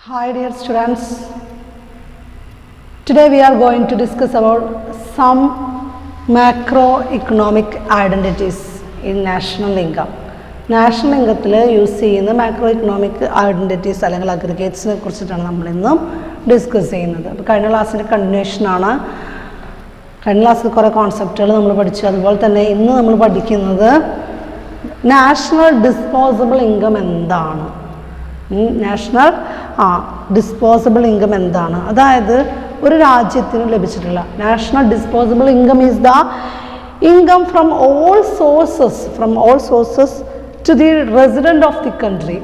Hi dear students, today we are going to discuss about some macroeconomic identities in national income. National income use ചെയ്യുന്ന macroeconomic identities അല്ലെങ്കിൽ aggregatesനെ കുറിച്ചിട്ടാണ് നമ്മൾ ഇന്ന് discuss ചെയ്യുന്നത്. അപ്പോൾ കഴിഞ്ഞ ക്ലാസ്സിന്റെ കണ്ടിന്യൂഷൻ ആണ്. കഴിഞ്ഞ ക്ലാസ്സിൽ കുറേ കോൺസെപ്റ്റുകൾ നമ്മൾ പഠിച്ചു. അതുപോലെ തന്നെ ഇന്ന് നമ്മൾ പഠിക്കുന്നത് നാഷണൽ ഡിസ്പോസബിൾ ഇൻകം എന്താണ്, നാഷണൽ ഡിസ്പോസബിൾ ഇൻകം എന്താണ്, അതായത് ഒരു രാജ്യത്തിന് ലഭിച്ചിട്ടുള്ള national disposable income is the income from all sources to the resident of the country.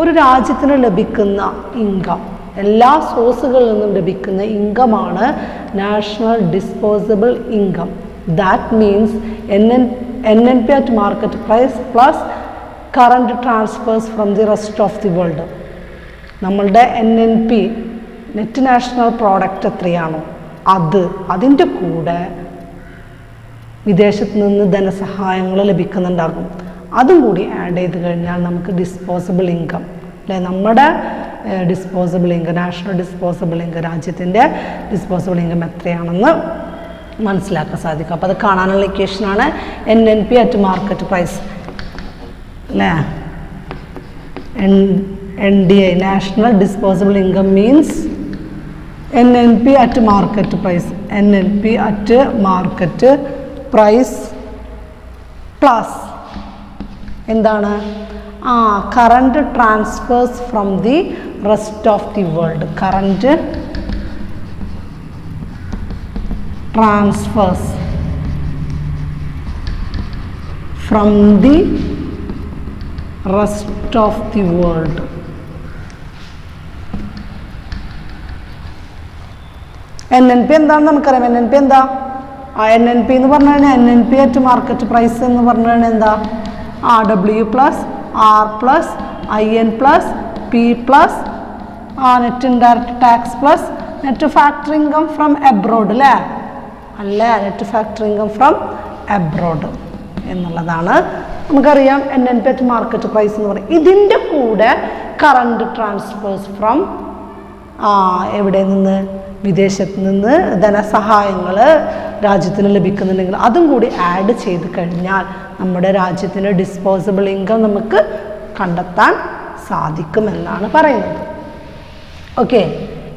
ഒരു രാജ്യത്തിന് ലഭിക്കുന്ന ഇൻകം, എല്ലാ സോഴ്സുകളിൽ നിന്നും ലഭിക്കുന്ന ഇൻകമാണ് national disposable income. That means NNP at market price plus current transfers from the rest of the world. നമ്മളുടെ NNP net national product എത്രയാണോ അതിൻ്റെ കൂടെ വിദേശത്ത് നിന്ന് ധനസഹായങ്ങൾ ലഭിക്കുന്നുണ്ടാകും. അതും കൂടി ആഡ് ചെയ്ത് കഴിഞ്ഞാൽ നമുക്ക് ഡിസ്പോസബിൾ ഇൻകം അല്ലേ, നമ്മുടെ disposable income, national disposable income, രാജ്യത്തിൻ്റെ ഡിസ്പോസബിൾ ഇൻകം എത്രയാണെന്ന് മനസ്സിലാക്കാൻ സാധിക്കും. അപ്പോൾ അത് കാണാനുള്ള ഇക്വേഷനാണ് NNP അറ്റ് മാർക്കറ്റ് പ്രൈസ് അല്ലേ. NDI national disposable income means NNP at market price, NNP at market price plus എന്താണ്, current transfers from the rest of the world. Current transfers from the rest of the world. NNP എന്താണെന്ന് നമുക്കറിയാം. NNP എന്താ? NNP എന്ന് പറഞ്ഞു കഴിഞ്ഞാൽ NNP at market price എന്ന് പറഞ്ഞു കഴിഞ്ഞാൽ എന്താ, W plus R plus IN plus P plus net indirect tax plus net factory income from abroad അല്ലേ, അല്ല net factory income from abroad എന്നുള്ളതാണ് നമുക്കറിയാം. NNP അറ്റ് മാർക്കറ്റ് പ്രൈസ് എന്ന് പറയും. ഇതിൻ്റെ കൂടെ കറണ്ട് ട്രാൻസ്ഫേഴ്സ് ഫ്രം എവിടെ നിന്ന്, വിദേശത്ത് നിന്ന് ധനസഹായങ്ങൾ രാജ്യത്തിന് ലഭിക്കുന്നുണ്ടെങ്കിൽ അതും കൂടി ആഡ് ചെയ്ത് കഴിഞ്ഞാൽ നമ്മുടെ രാജ്യത്തിൻ്റെ ഡിസ്പോസബിൾ ഇൻകം നമുക്ക് കണ്ടെത്താൻ സാധിക്കുമെന്നാണ് പറയുന്നത്. ഓക്കെ,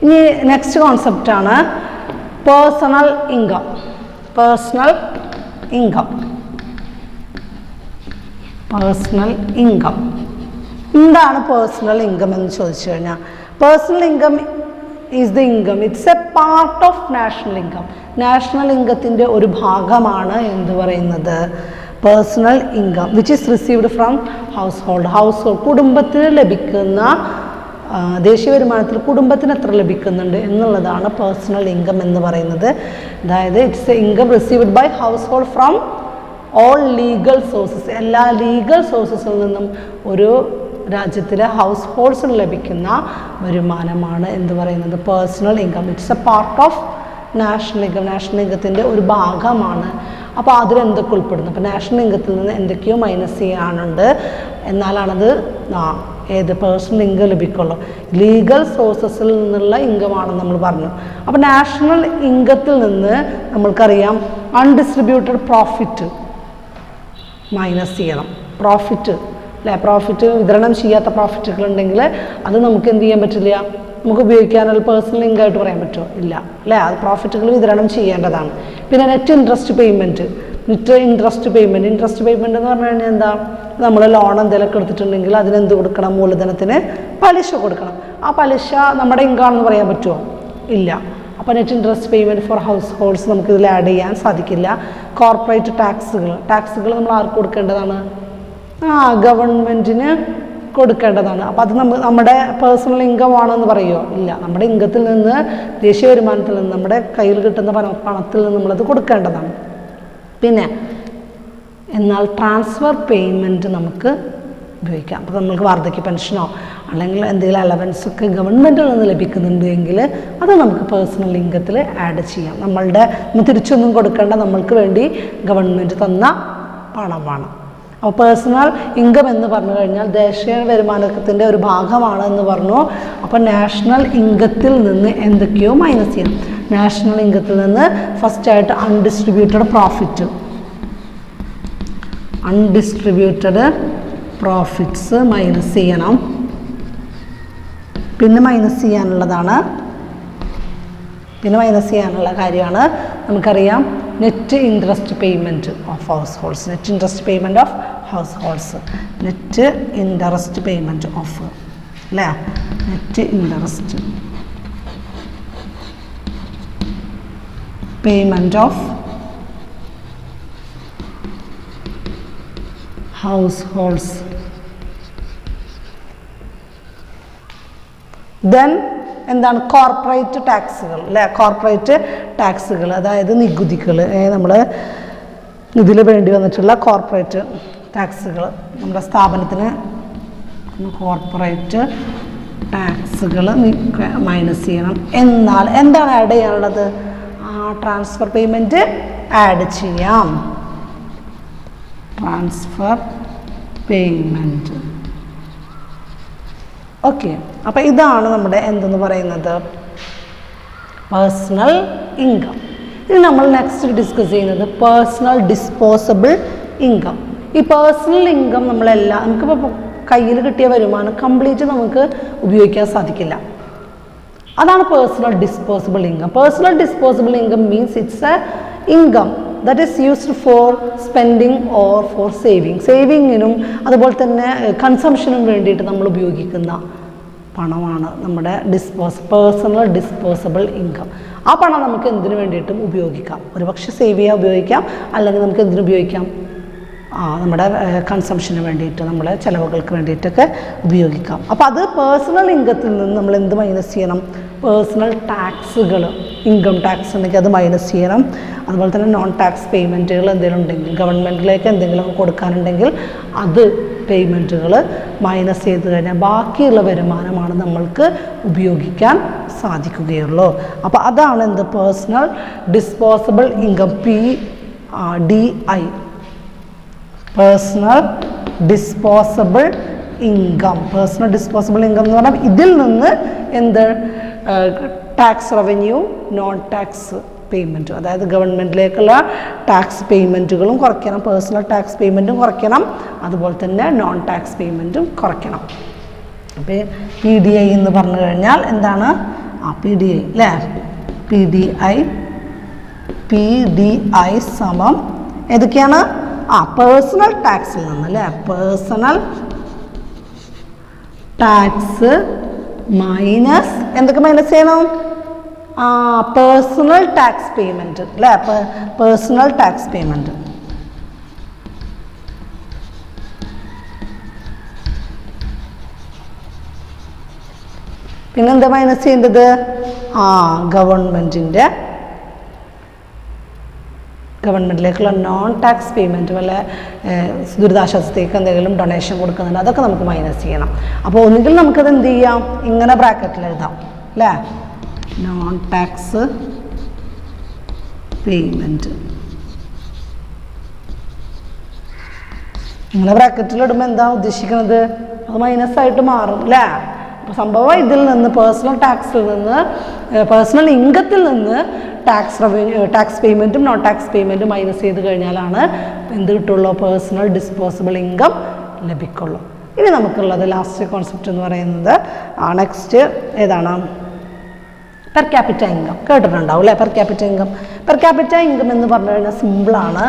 ഇനി നെക്സ്റ്റ് കോൺസെപ്റ്റാണ് പേഴ്സണൽ ഇൻകം. പേഴ്സണൽ ഇൻകം എന്താണ് പേഴ്സണൽ ഇൻകം എന്ന് ചോദിച്ചു കഴിഞ്ഞാൽ, personal income is the income, it's a part of national income. National ഇൻകത്തിൻ്റെ ഒരു ഭാഗമാണ് എന്ത് പറയുന്നത്, personal income which is received from household. കുടുംബത്തിന് ലഭിക്കുന്ന ദേശീയ വരുമാനത്തിൽ കുടുംബത്തിന് എത്ര ലഭിക്കുന്നുണ്ട് എന്നുള്ളതാണ് പേഴ്സണൽ ഇൻകം എന്ന് പറയുന്നത്. അതായത് it's a income received by household from all legal sources. എല്ലാ ലീഗൽ സോഴ്സസിൽ നിന്നും ഒരു രാജ്യത്തിലെ ഹൗസ് ഹോൾഡ്സിന് ലഭിക്കുന്ന വരുമാനമാണ് എന്ത് പറയുന്നത്, personal income. It's a part of national income, national ഇൻകത്തിൻ്റെ ഒരു ഭാഗമാണ്. അപ്പോൾ അതിലെന്തൊക്കെ ഉൾപ്പെടുന്നു, അപ്പോൾ നാഷണൽ ഇൻകത്തിൽ നിന്ന് എന്തൊക്കെയോ മൈനസ് ചെയ്യാനുണ്ട്, എന്നാലാണത് ഏത് പേഴ്സണൽ ഇൻകം ലഭിക്കുള്ളൂ. ലീഗൽ സോഴ്സസിൽ നിന്നുള്ള ഇൻകമാണെന്ന് നമ്മൾ പറഞ്ഞു. അപ്പോൾ നാഷണൽ ഇൻകത്തിൽ നിന്ന് നമ്മൾക്കറിയാം അൺഡിസ്ട്രിബ്യൂട്ടഡ് പ്രോഫിറ്റ് മൈനസ് ചെയ്യണം. പ്രോഫിറ്റ് അല്ലേ, പ്രോഫിറ്റ് വിതരണം ചെയ്യാത്ത പ്രോഫിറ്റുകൾ ഉണ്ടെങ്കിൽ അത് നമുക്ക് എന്ത് ചെയ്യാൻ പറ്റില്ല, നമുക്ക് ഉപയോഗിക്കാനുള്ള പേഴ്സണൽ ഇൻകം ആയിട്ട് പറയാൻ പറ്റുമോ, ഇല്ല അല്ലേ, അത് പ്രോഫിറ്റുകൾ വിതരണം ചെയ്യേണ്ടതാണ്. പിന്നെ നെറ്റ് ഇൻട്രസ്റ്റ് പേയ്മെൻറ്റ് എന്ന് പറഞ്ഞു കഴിഞ്ഞാൽ എന്താ, നമ്മൾ ലോൺ എന്തെങ്കിലുമൊക്കെ എടുത്തിട്ടുണ്ടെങ്കിൽ അതിനെന്ത് കൊടുക്കണം, മൂലധനത്തിന് പലിശ കൊടുക്കണം. ആ പലിശ നമ്മുടെ ഇൻകം ആണെന്ന് പറയാൻ പറ്റുമോ, ഇല്ല. അപ്പോൾ net interest payment four house holds നമുക്ക് ഇതിൽ ആഡ് ചെയ്യാൻ സാധിക്കില്ല. കോർപ്പറേറ്റ് ടാക്സുകൾ നമ്മൾ ആർക്ക് കൊടുക്കേണ്ടതാണ്, ഗവൺമെൻറ്റിന് കൊടുക്കേണ്ടതാണ്. അപ്പോൾ അത് നമ്മുടെ പേഴ്സണൽ ഇൻകം ആണെന്ന് പറയുമോ, ഇല്ല. നമ്മുടെ ഇൻകത്തിൽ നിന്ന്, ദേശീയ വരുമാനത്തിൽ നിന്ന്, നമ്മുടെ കയ്യിൽ കിട്ടുന്ന പണത്തിൽ നിന്ന് നമ്മളത് കൊടുക്കേണ്ടതാണ്. പിന്നെ എന്നാൽ ട്രാൻസ്ഫർ പേയ്മെൻറ്റ് നമുക്ക് ഉപയോഗിക്കാം. അപ്പോൾ നമുക്ക് വാർദ്ധക്യ പെൻഷനോ അല്ലെങ്കിൽ എന്തെങ്കിലും അലവൻസൊക്കെ ഗവൺമെൻറ്റിൽ നിന്ന് ലഭിക്കുന്നുണ്ട് എങ്കിൽ അത് നമുക്ക് പേഴ്സണൽ ഇൻകത്തിൽ ആഡ് ചെയ്യാം. തിരിച്ചൊന്നും കൊടുക്കേണ്ട, നമ്മൾക്ക് വേണ്ടി ഗവൺമെൻറ് തന്ന പണമാണ്. അപ്പോൾ പേഴ്സണൽ ഇൻകം എന്ന് പറഞ്ഞു കഴിഞ്ഞാൽ ദേശീയ വരുമാനത്തിൻ്റെ ഒരു ഭാഗമാണ് എന്ന് പറഞ്ഞു. അപ്പോൾ നാഷണൽ ഇൻകത്തിൽ നിന്ന് എന്തൊക്കെയോ മൈനസ് ചെയ്യണം. നാഷണൽ ഇൻകത്തിൽ നിന്ന് ഫസ്റ്റായിട്ട് അൺഡിസ്ട്രിബ്യൂട്ടഡ് പ്രോഫിറ്റ്സ് മൈനസ് ചെയ്യണം. പിന്നെ മൈനസ് ചെയ്യാനുള്ള കാര്യമാണ് നമുക്കറിയാം net interest payment of household. Net interest payment of അല്ലേ, net interest payment of household. Then എന്താണ് കോർപ്പറേറ്റ് ടാക്സുകൾ അല്ലേ, കോർപ്പറേറ്റ് ടാക്സുകൾ അതായത് നികുതികൾ, നമ്മൾ ഇതിൽ വേണ്ടി വന്നിട്ടുള്ള കോർപ്പറേറ്റ് ടാക്സുകൾ നമ്മുടെ സ്ഥാപനത്തിന് കോർപ്പറേറ്റ് ടാക്സുകൾ മൈനസ് ചെയ്യണം. എന്നാൽ എന്താണ് ആഡ് ചെയ്യാനുള്ളത്? ട്രാൻസ്ഫർ പേയ്മെൻറ്റ് ആഡ് ചെയ്യാം. Transfer payment okay. അപ്പോൾ ഇതാണ് നമ്മുടെ എന്തെന്ന് പറയുന്നത് പേഴ്സണൽ ഇൻകം. ഇനി നമ്മൾ നെക്സ്റ്റ് ഡിസ്കസ് ചെയ്യുന്നത് പേഴ്സണൽ ഡിസ്പോസബിൾ ഇൻകം. ഈ പേഴ്സണൽ ഇൻകം നമുക്കിപ്പോൾ കയ്യിൽ കിട്ടിയ വരുമാനം കംപ്ലീറ്റ് നമുക്ക് ഉപയോഗിക്കാൻ സാധിക്കില്ല. അതാണ് personal disposable income. Personal disposable income means it's a income that is used for spending or for സേവിങ്ങിനും അതുപോലെ തന്നെ കൺസംഷനും വേണ്ടിയിട്ട് നമ്മൾ ഉപയോഗിക്കുന്ന പണമാണ് നമ്മുടെ പേഴ്സണൽ ഡിസ്പോസബിൾ ഇൻകം. ആ പണം നമുക്ക് എന്തിനു വേണ്ടിയിട്ടും ഉപയോഗിക്കാം. ഒരുപക്ഷെ സേവ് ചെയ്യാൻ ഉപയോഗിക്കാം, അല്ലെങ്കിൽ നമുക്ക് എന്തിനു ഉപയോഗിക്കാം, നമ്മുടെ കൺസംഷന് വേണ്ടിയിട്ട്, നമ്മുടെ ചിലവുകൾക്ക് വേണ്ടിയിട്ടൊക്കെ ഉപയോഗിക്കാം. അപ്പോൾ അത് പേഴ്സണൽ ഇൻകത്തിൽ നിന്ന് നമ്മൾ എന്ത് മൈനസ് ചെയ്യണം? പേഴ്സണൽ ടാക്സുകൾ, ഇൻകം ടാക്സ് ഉണ്ടെങ്കിൽ അത് മൈനസ് ചെയ്യണം. അതുപോലെ തന്നെ നോൺ ടാക്സ് പേയ്മെൻറ്റുകൾ എന്തെങ്കിലും ഉണ്ടെങ്കിൽ, ഗവൺമെൻറ്റിലേക്ക് എന്തെങ്കിലും കൊടുക്കാനുണ്ടെങ്കിൽ അത് പേയ്മെൻറ്റുകൾ മൈനസ് ചെയ്ത് കഴിഞ്ഞാൽ ബാക്കിയുള്ള വരുമാനമാണ് നമ്മൾക്ക് ഉപയോഗിക്കാൻ സാധിക്കുകയുള്ളൂ. അപ്പോൾ അതാണ് എന്ത് personal disposable income, PDI, personal disposable income. Personal disposable income എന്ന് പറഞ്ഞാൽ ഇതിൽ നിന്ന് എന്ത് tax revenue, non tax payment, അതായത് ഗവൺമെൻറ്റിലേക്കുള്ള ടാക്സ് പേയ്മെൻറ്റുകളും കുറയ്ക്കണം, പേഴ്സണൽ ടാക്സ് പേയ്മെൻറ്റും കുറയ്ക്കണം, അതുപോലെ തന്നെ നോൺ ടാക്സ് പേയ്മെൻറ്റും കുറയ്ക്കണം. അപ്പോൾ PDI എന്ന് പറഞ്ഞു കഴിഞ്ഞാൽ എന്താണ്? PDI അല്ലേ, PDI സമം ഏതൊക്കെയാണ്? പേഴ്സണൽ ടാക്സിൽ നിന്ന് അല്ലേ, പേഴ്സണൽ ടാക്സ് മൈനസ് എന്തൊക്കെ മൈനസ് ചെയ്യണം? പേഴ്സണൽ ടാക്സ് പേയ്മെൻറ്റ് അല്ലേ, പേഴ്സണൽ ടാക്സ് പേയ്മെൻറ്റ്. പിന്നെന്താ മൈനസ് ചെയ്യേണ്ടത്? ഗവൺമെൻറ്റിലേക്കുള്ള നോൺ ടാക്സ് പേയ്മെൻറ്റ്, വല്ല ദുരിതാശ്വാസത്തേക്ക് എന്തെങ്കിലും ഡൊണേഷൻ കൊടുക്കുന്നുണ്ട്, അതൊക്കെ നമുക്ക് മൈനസ് ചെയ്യണം. അപ്പോൾ ഒന്നുകിൽ നമുക്കത് എന്ത് ചെയ്യാം, ഇങ്ങനെ ബ്രാക്കറ്റിൽ എഴുതാം അല്ലേ, നോൺ ടാക്സ് പേയ്മെൻറ്റ്. ഇങ്ങനെ ബ്രാക്കറ്റിൽ ഇടുമ്പോൾ എന്താ ഉദ്ദേശിക്കുന്നത്? അത് മൈനസ് ആയിട്ട് മാറും അല്ലേ. അപ്പോൾ സംഭവം ഇതിൽ നിന്ന് പേഴ്സണൽ ടാക്സിൽ നിന്ന്, പേഴ്സണൽ ഇൻകത്തിൽ നിന്ന് ടാക്സ് പേയ്മെൻറ്റും നോൺ ടാക്സ് പേയ്മെൻറ്റും മൈനസ് ചെയ്ത് കഴിഞ്ഞാലാണ് എന്ത് കിട്ടുള്ളൂ? പേഴ്സണൽ ഡിസ്പോസബിൾ ഇൻകം ലഭിക്കുള്ളൂ. ഇനി നമുക്കുള്ളത് ലാസ്റ്റ് കോൺസെപ്റ്റ് എന്ന് പറയുന്നത് നെക്സ്റ്റ് ഏതാണ്? Per capita income. കേട്ടിട്ടുണ്ടാവും അല്ലേ? പെർ ക്യാപിറ്റ ഇൻകം എന്ന് പറഞ്ഞു കഴിഞ്ഞാൽ സിമ്പിളാണ്.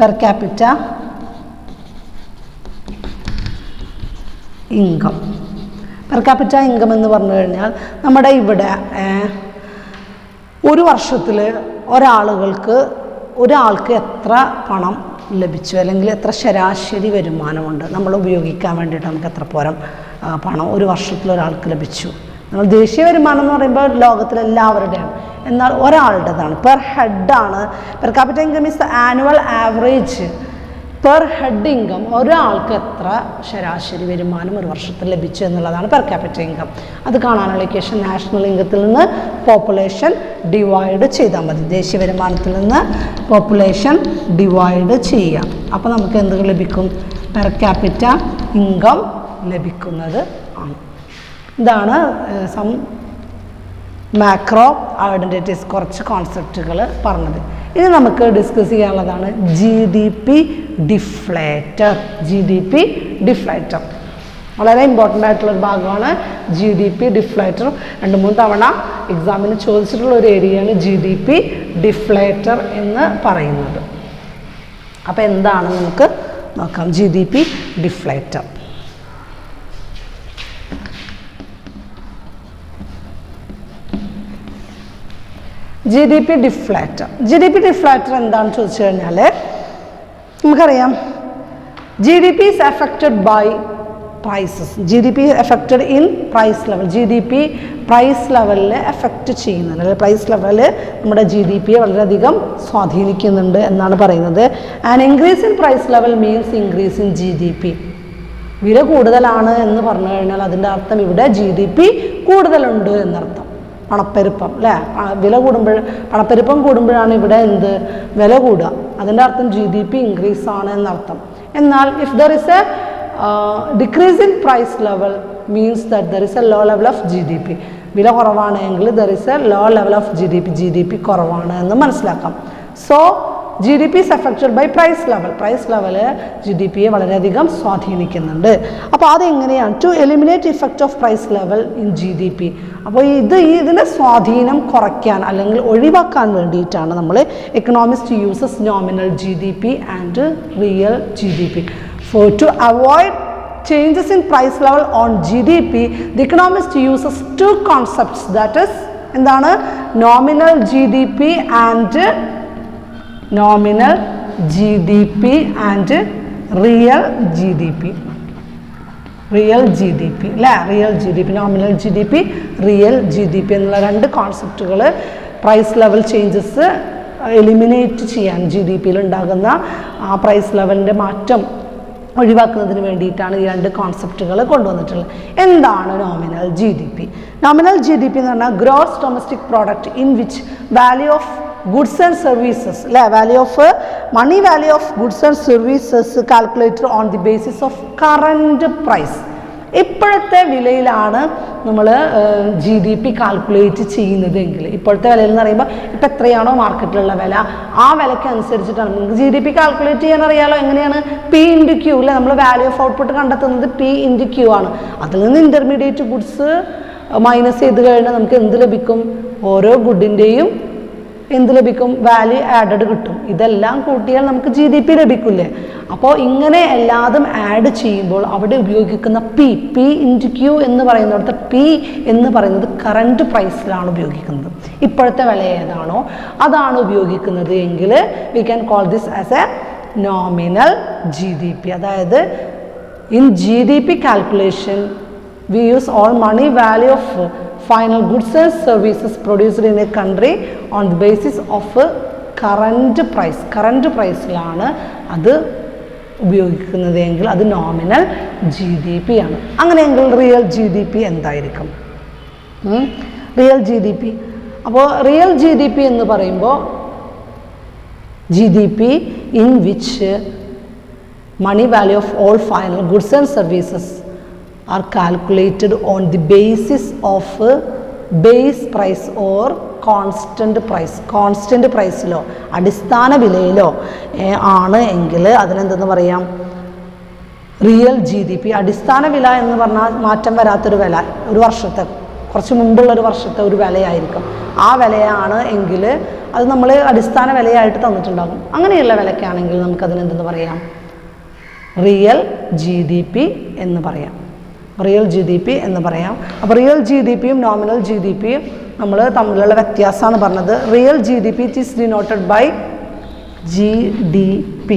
പെർ ക്യാപിറ്റ ഇൻകം എന്ന് പറഞ്ഞു കഴിഞ്ഞാൽ നമ്മുടെ ഇവിടെ ഒരു വർഷത്തിൽ ഒരാൾക്ക് എത്ര പണം ലഭിച്ചു, അല്ലെങ്കിൽ എത്ര ശരാശരി വരുമാനമുണ്ട്, നമ്മൾ ഉപയോഗിക്കാൻ വേണ്ടിയിട്ട് നമുക്ക് എത്ര പോരം പണം ഒരു വർഷത്തിൽ ഒരാൾക്ക് ലഭിച്ചു. നമ്മൾ ദേശീയ വരുമാനം എന്ന് പറയുമ്പോൾ ലോകത്തിലെല്ലാവരുടെയാണ്, എന്നാൽ ഒരാളുടേതാണ്, പെർ ഹെഡാണ്. Per capital income is the annual average per head income ഒരാൾക്ക് എത്ര ശരാശരി വരുമാനം ഒരു വർഷത്തിൽ ലഭിച്ചു എന്നുള്ളതാണ് പെർ ക്യാപിറ്റ ഇൻകം. അത് കാണാനുള്ള ഇക്വേഷൻ നാഷണൽ ഇൻകത്തിൽ നിന്ന് പോപ്പുലേഷൻ ഡിവൈഡ് ചെയ്താൽ മതി. ദേശീയ വരുമാനത്തിൽ നിന്ന് പോപ്പുലേഷൻ ഡിവൈഡ് ചെയ്യാം. അപ്പോൾ നമുക്ക് എന്ത് ലഭിക്കും? പെർ ക്യാപിറ്റ ഇൻകം ലഭിക്കുന്നത് ആണ്. ഇതാണ് സം മാക്രോ ഐഡൻറ്റിറ്റീസ്, കുറച്ച് കോൺസെപ്റ്റുകൾ പറഞ്ഞത്. ഇനി നമുക്ക് ഡിസ്കസ് ചെയ്യാനുള്ളതാണ് GDP ഡിഫ്ലേറ്റർ. GDP ഡിഫ്ലേറ്റർ വളരെ ഇമ്പോർട്ടൻ്റ് ആയിട്ടുള്ളൊരു ഭാഗമാണ് GDP ഡിഫ്ലേറ്റർ. 2-3 തവണ എക്സാമിന് ചോദിച്ചിട്ടുള്ള ഒരു ഏരിയയാണ് GDP ഡിഫ്ലേറ്റർ എന്ന് പറയുന്നത്. അപ്പോൾ എന്താണ് നമുക്ക് നോക്കാം. GDP ഡിഫ്ലേറ്റർ GDP ഡിഫ്ലേറ്റർ എന്താണെന്ന് ചോദിച്ചു കഴിഞ്ഞാൽ നമുക്കറിയാം GDP is affected by prices. GDP affected in price level. GDP price ലെവലിൽ എഫക്റ്റ് ചെയ്യുന്നുണ്ട്, അല്ലെങ്കിൽ പ്രൈസ് ലെവൽ നമ്മുടെ GDPയെ വളരെയധികം സ്വാധീനിക്കുന്നുണ്ട് എന്നാണ് പറയുന്നത്. And increase in price level means increase in GDP. വില കൂടുതലാണ് എന്ന് പറഞ്ഞു കഴിഞ്ഞാൽ അതിൻ്റെ അർത്ഥം ഇവിടെ GDP കൂടുതലുണ്ട് എന്നർത്ഥം. പണപ്പെരുപ്പം അല്ലേ, വില കൂടുമ്പോൾ പണപ്പെരുപ്പം കൂടുമ്പോഴാണ് ഇവിടെ എന്ത് വില കൂടുക. അതിൻ്റെ അർത്ഥം GDP ഇൻക്രീസ് ആണ് എന്നർത്ഥം. എന്നാൽ if there is a decrease in price level means that there is a low level of GDP. വില കുറവാണെങ്കിൽ there is a low level of GDP കുറവാണ് എന്ന് മനസ്സിലാക്കാം. So GDP is affected by price level. Price level GDPയെ വളരെയധികം സ്വാധീനിക്കുന്നുണ്ട്. അപ്പോൾ അതെങ്ങനെയാണ്? To eliminate effect of price level in GDP. അപ്പോൾ ഇതിൻ്റെ സ്വാധീനം കുറയ്ക്കാൻ അല്ലെങ്കിൽ ഒഴിവാക്കാൻ വേണ്ടിയിട്ടാണ് നമ്മൾ economist uses nominal GDP and real GDP. For to avoid changes in price level on GDP, the economist uses two concepts, that is എന്താണ് nominal GDP and real GDP. Nominal GDP, real GDP എന്നുള്ള രണ്ട് കോൺസെപ്റ്റുകൾ price level changes eliminate ചെയ്യാൻ GDPയിൽ ഉണ്ടാകുന്ന ആ price ലെവലിൻ്റെ മാറ്റം ഒഴിവാക്കുന്നതിന് വേണ്ടിയിട്ടാണ് ഈ രണ്ട് കോൺസെപ്റ്റുകൾ കൊണ്ടുവന്നിട്ടുള്ളത്. എന്താണ് നോമിനൽ GDP? നോമിനൽ GDP എന്ന് പറഞ്ഞാൽ gross domestic product in which value of goods and services അല്ലേ, value of money value of goods and services calculated on the basis of current price. ഇപ്പോഴത്തെ വിലയിലാണ് നമ്മൾ GDP കാൽക്കുലേറ്റ് ചെയ്യുന്നതെങ്കിൽ, ഇപ്പോഴത്തെ വിലയിൽ എന്ന് പറയുമ്പോൾ ഇപ്പം എത്രയാണോ മാർക്കറ്റിലുള്ള വില ആ വിലയ്ക്ക് അനുസരിച്ചിട്ടാണ് നമുക്ക് GDP കാൽക്കുലേറ്റ് ചെയ്യാൻ അറിയാലോ. എങ്ങനെയാണ്? P/Q അല്ലേ, നമ്മൾ വാല്യൂ ഓഫ് ഔട്ട്പുട്ട് കണ്ടെത്തുന്നത് P/Q ആണ്. അതിൽ നിന്ന് ഇൻ്റർമീഡിയറ്റ് ഗുഡ്സ് മൈനസ് ചെയ്ത് കഴിഞ്ഞാൽ നമുക്ക് എന്ത് ലഭിക്കും? ഓരോ ഗുഡിൻ്റെയും എന്ത് ലഭിക്കും? വാല്യൂ ആഡഡ് കിട്ടും. ഇതെല്ലാം കൂട്ടിയാൽ നമുക്ക് GDP ലഭിക്കില്ലേ? അപ്പോൾ ഇങ്ങനെ എല്ലാതും ആഡ് ചെയ്യുമ്പോൾ അവിടെ ഉപയോഗിക്കുന്ന P/Q എന്ന് പറയുന്നിടത്ത് P എന്ന് പറയുന്നത് കറൻറ്റ് പ്രൈസിലാണ് ഉപയോഗിക്കുന്നത്. ഇപ്പോഴത്തെ വില ഏതാണോ അതാണ് ഉപയോഗിക്കുന്നത് എങ്കിൽ we can call this as A nominal GDP. അതായത് in GDP calculation we use all money value of final goods and services produced in a country on the basis of current price. Current പ്രൈസിലാണ് അത് ഉപയോഗിക്കുന്നത് എങ്കിൽ അത് nominal GDP ആണ്. അങ്ങനെയെങ്കിൽ real GDP എന്തായിരിക്കും? Real GDP, അപ്പോൾ റിയൽ GDP എന്ന് പറയുമ്പോൾ GDP in which money value of all final goods and services are calculated on the basis of base price or constant price. Constant പ്രൈസിലോ അടിസ്ഥാന വിലയിലോ ആണ് എങ്കിൽ അതിനെന്തെന്ന് പറയാം? Real GDP. അടിസ്ഥാന വില എന്ന് പറഞ്ഞാൽ മാറ്റം വരാത്തൊരു വില, ഒരു വർഷത്തെ കുറച്ച് മുമ്പുള്ളൊരു വർഷത്തെ ഒരു വിലയായിരിക്കും. ആ വിലയാണ് എങ്കിൽ അത് നമ്മൾ അടിസ്ഥാന വിലയായിട്ട് തന്നിട്ടുണ്ടാകും. അങ്ങനെയുള്ള വിലയ്ക്കാണെങ്കിൽ നമുക്കതിനെന്തെന്ന് പറയാം? റിയൽ GDP എന്ന് പറയാം. റിയൽ GDP എന്ന് പറയാം. അപ്പോൾ റിയൽ GDPയും നോമിനൽ GDPയും നമ്മൾ തമ്മിലുള്ള വ്യത്യാസമാണ് പറഞ്ഞത്. Real GDP is denoted by GDP.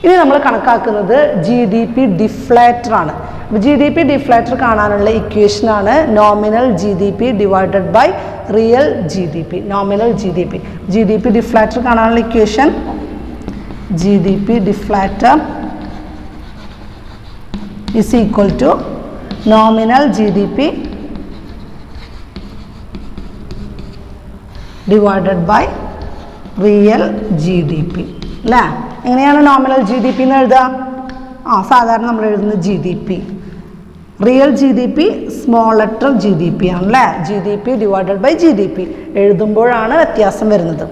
ഇനി നമ്മൾ കണക്കാക്കുന്നത് GDP ഡിഫ്ലേറ്റർ ആണ്. അപ്പോൾ GDP ഡിഫ്ലേറ്റർ കാണാനുള്ള ഇക്വേഷനാണ് nominal GDP divided by real GDP. Nominal GDP deflator കാണാനുള്ള equation GDP deflator is equal to nominal GDP divided by real GDP. അല്ലേ? എങ്ങനെയാണ് നോമിനൽ GDP എന്ന് എഴുതുക? സാധാരണ നമ്മൾ എഴുതുന്ന GDP. Real GDP small letter GDP ആണല്ലേ. GDP ഡിവൈഡഡ് ബൈ GDP എഴുതുമ്പോഴാണ് വ്യത്യാസം വരുന്നത്.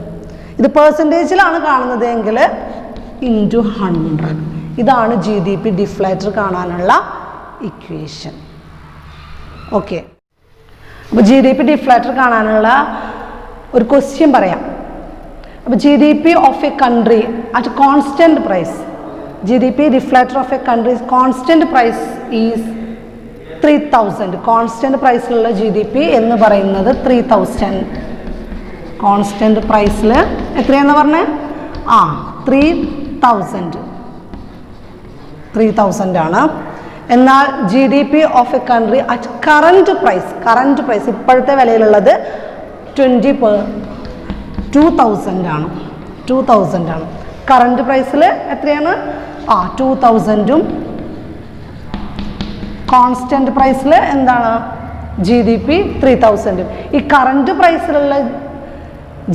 ഇത് പെർസെൻറ്റേജിലാണ് കാണുന്നത് എങ്കിൽ ഇൻറ്റു 100. ഇതാണ് GDP ഡിഫ്ലേറ്റർ കാണാനുള്ള ഇക്വേഷൻ. ഓക്കെ, അപ്പോൾ GDP ഡിഫ്ലേറ്റർ കാണാനുള്ള ഒരു ക്വസ്റ്റ്യൻ പറയാം. അപ്പോൾ GDP of a country at constant price, GDP deflator of a country constant price is 3000. Constant പ്രൈസിലുള്ള GDP എന്ന് പറയുന്നത് 3000. കോൺസ്റ്റൻറ്റ് പ്രൈസിൽ എത്രയാണെന്ന് പറഞ്ഞേ? 3000 ആണ്. എന്നാൽ GDP of a country at current price ഇപ്പോഴത്തെ വിലയിലുള്ളത് 2000 ആണ്. 2000 ആണ്. കറൻറ്റ് പ്രൈസിൽ എത്രയാണ്? 2000ഉം കോൺസ്റ്റൻറ്റ് പ്രൈസിൽ എന്താണ്? GDP 3000. ഈ കറൻറ്റ് പ്രൈസിലുള്ള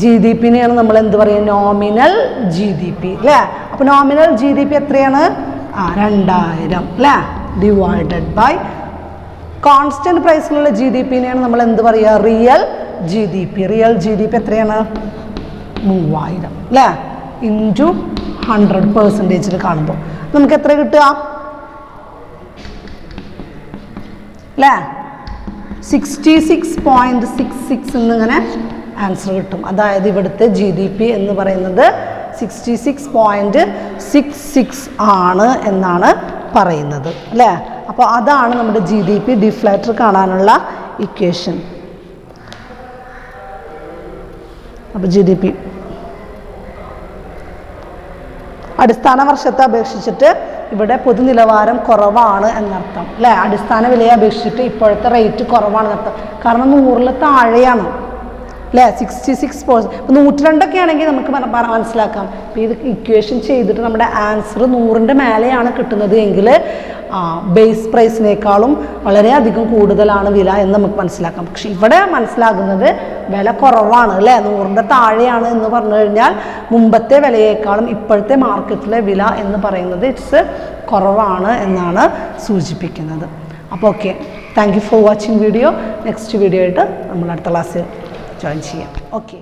GDPനെയാണ് നമ്മൾ എന്ത് പറയുക? നോമിനൽ GDP അല്ലേ? അപ്പോൾ നോമിനൽ GDP എത്രയാണ്? 2000 അല്ലേ? ഡിവൈഡഡ് ബൈ കോൺസ്റ്റൻറ്റ് പ്രൈസിലുള്ള GDPനെയാണ് നമ്മൾ എന്ത് പറയുക? Real GDP. റിയൽ GDP എത്രയാണ്? 3000 അല്ലേ? ഇൻറ്റു 100% കാണുമ്പോൾ നമുക്ക് എത്ര കിട്ടുക? അല്ലേ? 66.66 എന്നിങ്ങനെ ആൻസർ കിട്ടും. അതായത് ഇവിടുത്തെ GDP എന്ന് പറയുന്നത് 66.66 ആണ് എന്നാണ് പറയുന്നത് അല്ലേ? അപ്പോൾ അതാണ് നമ്മുടെ GDP ഡിഫ്ലേറ്റർ കാണാനുള്ള ഇക്വേഷൻ. അപ്പോൾ GDP അടിസ്ഥാന വർഷത്തെ അപേക്ഷിച്ചിട്ട് ഇവിടെ പൊതുനിലവാരം കുറവാണ് എന്നർത്ഥം അല്ലേ? അടിസ്ഥാന വിലയെ അപേക്ഷിച്ചിട്ട് ഇപ്പോഴത്തെ റേറ്റ് കുറവാണെന്നർത്ഥം. കാരണം 100ൽ താഴെയാണ് അല്ലേ? 66%. ഇപ്പോൾ 102 ആണെങ്കിൽ നമുക്ക് മനസ്സിലാക്കാം. അപ്പോൾ ഇത് ഇക്വേഷൻ ചെയ്തിട്ട് നമ്മുടെ ആൻസർ 100ൻ്റെ മേലെയാണ് കിട്ടുന്നത് എങ്കിൽ ബേസ് പ്രൈസിനേക്കാളും വളരെയധികം കൂടുതലാണ് വില എന്ന് നമുക്ക് മനസ്സിലാക്കാം. പക്ഷെ ഇവിടെ മനസ്സിലാകുന്നത് വില കുറവാണ് അല്ലേ? 100ൻ്റെ താഴെയാണ് എന്ന് പറഞ്ഞു കഴിഞ്ഞാൽ മുമ്പത്തെ വിലയേക്കാളും ഇപ്പോഴത്തെ മാർക്കറ്റിലെ വില എന്ന് പറയുന്നത് കുറവാണ് എന്നാണ് സൂചിപ്പിക്കുന്നത്. അപ്പോൾ okay, thank you for watching video. Next video ആയിട്ട് നമ്മൾ അടുത്ത ക്ലാസ്സിൽ ജോയിൻ ചെയ്യാം. ഓക്കെ.